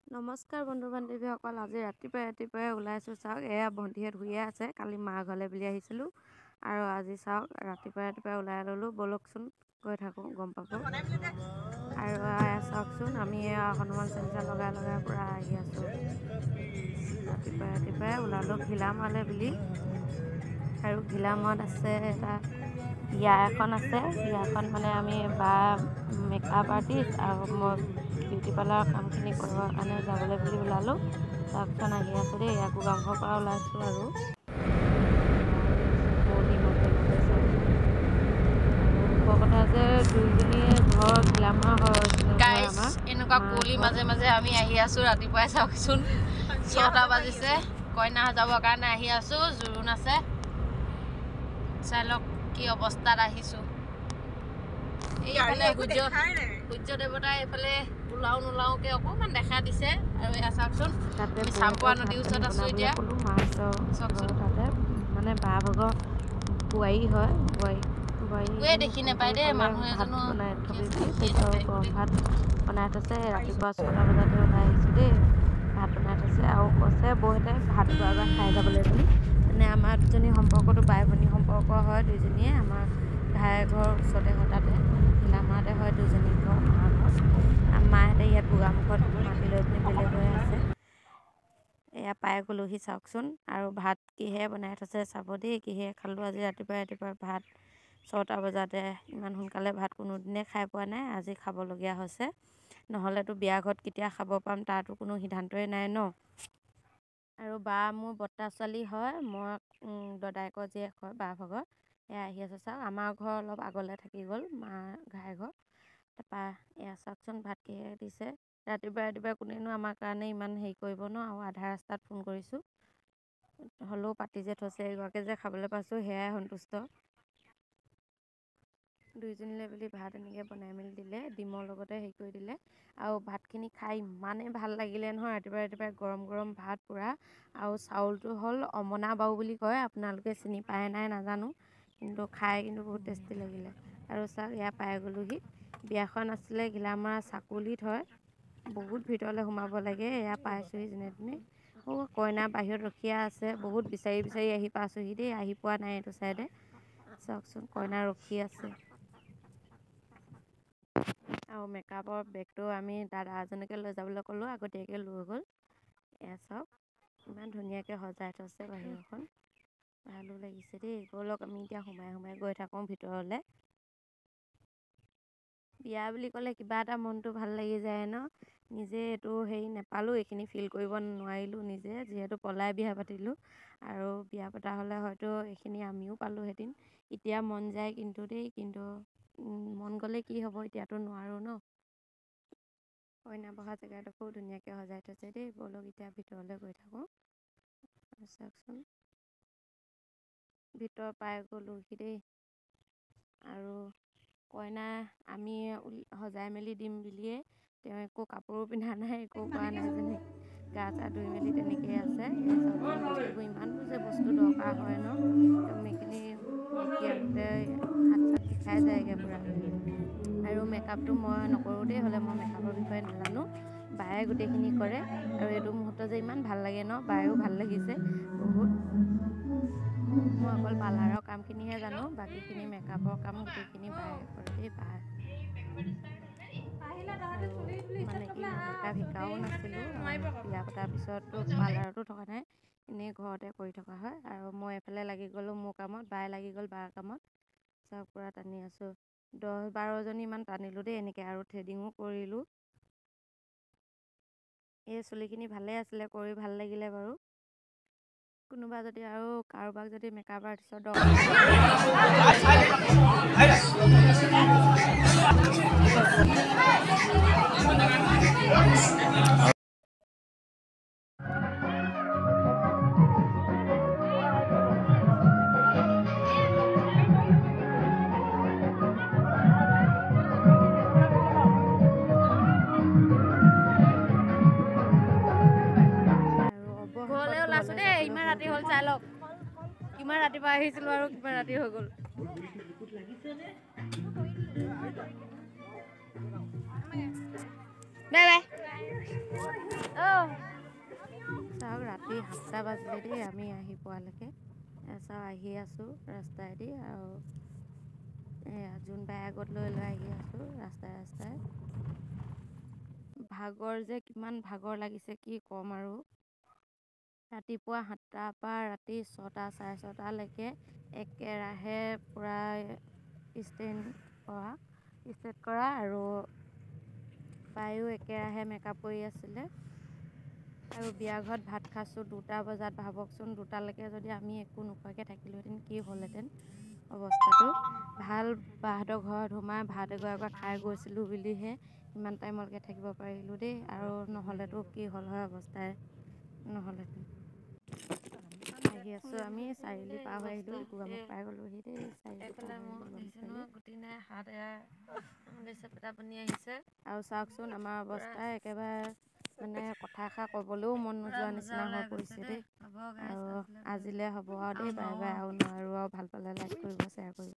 নমস্কাৰ বন্ধু বান্ধৱীসকল, আজি ৰাতিপুৱাই ওলাইছোঁ। চাওক, এয়া ভণ্টিহঁত শুইয়ে আছে। কালি মাৰ ঘৰলৈ বুলি আহিছিলোঁ আৰু আজি চাওক ৰাতিপুৱাই ওলাই ল'লোঁ। ব'লকচোন গৈ থাকোঁ, গম পাব। আৰু এয়া চাওকচোন, আমি এয়া হনুমান চালিচা লগাই পূৰা আহি আছোঁ। ৰাতিপুৱাই ওলালোঁ ঘিলামাৰলৈ বুলি। আৰু ঘিলামাৰত আছে এটা বিয়া এখন আছে। বিয়াখন মানে আমি বা মেকআপ আৰ্টিষ্ট আৰু মই বিউটি পাৰ্লাৰৰ কামখিনি কৰিবৰ কাৰণে যাবলৈ বুলি ওলালোঁ। চাওকচোন আহি আছোঁ দেই, ইয়াকো গাঁৱৰ পৰা ওলাইছোঁ আৰু কথা যে দুইজনীয়ে ঘৰ ঘিলামাৰ গাইছ, এনেকুৱা কুঁৱলী মাজে মাজে আমি আহি আছোঁ। ৰাতিপুৱাই চাওকচোন 6টা বাজিছে। কইনা যাবৰ কাৰণে আহি আছোঁ। জোৰোণ আছে, চাই লওক কি অৱস্থাত আহিছোঁ। এইফালে সূৰ্য দেৱতাই এইফালে নোলাওকে অকণমান দেখা দিছে। আৰু এয়া চাওকচোন, চাম্পোৱা নদীৰ ওচৰত আছোঁ এতিয়া। চাওকচোন, তাতে মানে বা ভাগৰ বোৱাৰী হয়। একোৱে দেখি নাপায় দেই, মানুহ ভাত এজনো বনাই থবি গৰম ভাত বনাই থৈছে। ৰাতিপুৱা 6টা বজাতে ওলাই আহিছোঁ দেই। ভাত বনাই থৈছে আৰু কৈছে বৌহঁতে ভাতটো এবাৰ খাই যাবলৈ বুলি। মানে আমাৰ দুজনী সম্পৰ্কটো বাই ভনী সম্পৰ্ক হয়। দুইজনীয়ে আমাৰ ঘাইঘৰ ওচৰতে হয়, তাতে ঘিলামাৰতে হয় দুজনী ঘৰ। মাৰ ঘৰ মাহঁতে ইয়াত গোগামুখত মাটি লৈ পিনি বেলেগ হৈ আছে। এয়া পাই গ'লোহি চাওকচোন। আৰু ভাত কিহে বনাই থৈছে চাব দেই। কিহে খালোঁ আজি ৰাতিপুৱাই ভাত 6টা বজাতে। ইমান সোনকালে ভাত কোনোদিনে খাই পোৱা নাই, আজি খাবলগীয়া হৈছে। নহ'লেতো বিয়া ঘৰত কেতিয়া খাব পাম তাৰতো কোনো সিদ্ধান্তই নাই ন। আৰু বা মোৰ বৰ্তা ছোৱালী হয়, মই দদায়েকৰ জীয়েক হয় বা ভাগৰ। এয়া আহি আছে চাওক, আমাৰ ঘৰ অলপ আগলৈ থাকি গ'ল, মাৰ ঘৰ। তাৰপৰা এয়া চাওকচোন ভাত কিহে দিছে। ৰাতিপুৱাই কোনেনো আমাৰ কাৰণে ইমান হেৰি কৰিব ন। আৰু আধা ৰাস্তাত ফোন কৰিছোঁ, হ'লেও পাতি যে থৈছে। এগৰাকী যে খাবলৈ পাইছোঁ সেয়াই সন্তুষ্ট। দুইজনীলৈ বুলি ভাত এনেকৈ বনাই মেলি দিলে, ডিমৰ লগতে হেৰি কৰি দিলে। আৰু ভাতখিনি খাই ইমানেই ভাল লাগিলে নহয়। ৰাতিপুৱাই গৰম ভাত পূৰা। আৰু চাউলটো হ'ল অমনা বাও বুলি কয়, আপোনালোকে চিনি পায় নাই নাজানো, কিন্তু খাই কিন্তু বহুত টেষ্টি লাগিলে। আৰু চাওক, এয়া পাই গ'লোহি। বিয়াখন আছিলে ঘিলামাৰ চাকুলিত হয়, বহুত ভিতৰলৈ সোমাব লাগে। এয়া পাইছোঁহি যেনে তেনে। কইনা বাহিৰত ৰখিয়া আছে, বহুত বিচাৰি আহি পাইছোঁহি দেই। আহি পোৱা নাই এইটো চাইডে। চাওকচোন, কইনা ৰখি আছে। আৰু মেকআপৰ বেগটো আমি দাদা এজনকে লৈ যাবলৈ ক'লোঁ, আগতীয়াকৈ লৈ গ'ল। এয়া চাওক, ইমান ধুনীয়াকৈ সজাই থৈছে বাহিৰখন। ভালো লাগিছে দেই। ব'লক আমি এতিয়া সোমাই গৈ থাকোঁ ভিতৰলৈ। বিয়া বুলি ক'লে কিবা এটা মনটো ভাল লাগি যায় ন। নিজে এইটো হেৰি নাপালোঁ, এইখিনি ফিল কৰিব নোৱাৰিলোঁ নিজে, যিহেতু পলাই বিয়া পাতিলোঁ। আৰু বিয়া পতা হ'লে হয়তো এইখিনি আমিও পালোঁহেঁতেন। এতিয়া মন যায় কিন্তু দেই, কিন্তু মন গ'লে কি হ'ব, এতিয়াতো নোৱাৰোঁ ন। কইনা বহা জেগাডোখৰো ধুনীয়াকৈ সজাই থৈছে দেই। ব'লক এতিয়া ভিতৰলৈ গৈ থাকোঁ। চাওকচোন, ভিতৰ পাই গ'লোহি দেই। আৰু কইনা আমি সজাই মেলি দিম বুলিয়ে তেওঁ একো কাপোৰো পিন্ধা নাই, একো কৰা নাই, যেনে গা চা ধুই মেলি তেনেকৈয়ে আছে। এই চাওকচোন, বস্তুবোৰ ইমানবোৰ যে বস্তু দৰকাৰ হয় ন, একদম এইখিনি দেখি আহোঁতে হাত চাত বিষাই যায়গৈ পূৰা। আৰু মেকআপটো মই নকৰোঁ দেই, হ'লে মই মেকআপৰ বিষয়ে নাজানো। বায়ে গোটেইখিনি কৰে। আৰু এইটো মুহূৰ্ত যে ইমান ভাল লাগে ন, বায়েও ভাল লাগিছে বহুত। মই অকল পাৰ্লাৰৰ কামখিনিহে জানো, বাকীখিনি মেকআপৰ কাম গোটেইখিনি বায়ে কৰে দেই। আৰু মানে কি, মই মেকআপ শিকাও নাছিলোঁ। বিয়া পতাৰ পিছততো পাৰ্লাৰতো থকা নাই, এনেই ঘৰতে কৰি থকা হয়। আৰু মই এইফালে লাগি গ'লোঁ মোৰ কামত, বায়ে লাগি গ'ল বাৰ কামত। চাওক, পূৰা টানি আছোঁ। 10-12জনীমান টানিলোঁ দেই এনেকৈ। আৰু থ্ৰেডিঙো কৰিলোঁ। এই চুলিখিনি ভালেই আছিলে, কৰি ভাল লাগিলে বাৰু। কোনোবা যদি আৰু কাৰোবাক যদি মেকআপ আৰ্টিষ্টৰ দৰকাৰ ওলাইছোঁ দেই। ইমান ৰাতি হ'ল, চাই লওক। কিমান ৰাতিপুৱা আহিছিলোঁ আৰু কিমান ৰাতি হৈ গ'ল। Bye bye. চাওক ৰাতি 7টা বাজিলে দেই আমি আহি পোৱালৈকে। চাওক আহি আছোঁ ৰাস্তাইদি আৰু যোনবাই আগত লৈ আহি আছোঁ ৰাস্তাই। ভাগৰ যে কিমান ভাগৰ লাগিছে কি ক'ম আৰু। ৰাতিপুৱা 7টাৰ পৰা ৰাতি 6টা 6:30লৈকে একেৰাহে পূৰা ষ্ট্ৰেট কৰা আৰু বায়ো একেৰাহে মেকআপ কৰি আছিলে। আৰু বিয়া ঘৰত ভাত খাইছোঁ 2টা বজাত। ভাবকচোন 2টালৈকে যদি আমি একো নোখোৱাকৈ থাকিলোহেঁতেন কি হ'লহেঁতেন অৱস্থাটো। ভাল বাহঁতৰ ঘৰত সোমাই ভাত এগৰাকী খাই গৈছিলোঁ বুলিহে ইমান টাইমলৈকে থাকিব পাৰিলোঁ দেই। আৰু নহ'লেতো কি হ'ল হয় অৱস্থাই নহ'লেহেঁতেন। আহি আছোঁ আমি চাৰিআলি পাৰ হৈ আহিলোঁ। গোগামুখ পাই গ'লোহি দেই। চাৰিআলি পাৰ হৈ আহিলোঁ। গুটি নাই হাত এয়া চেপেটা পানী আহিছে। আৰু চাওকচোন আমাৰ অৱস্থা একেবাৰে মানে কথা এষাৰ ক'বলৈও মন নোযোৱা নিচিনা হৈ পৰিছে দেই। আৰু আজিলৈ হ'ব আৰু দেই বাই বাই। আৰু নোৱাৰোঁ আৰু ভাল পালে লাইক কৰিব শ্বেয়াৰ কৰিব।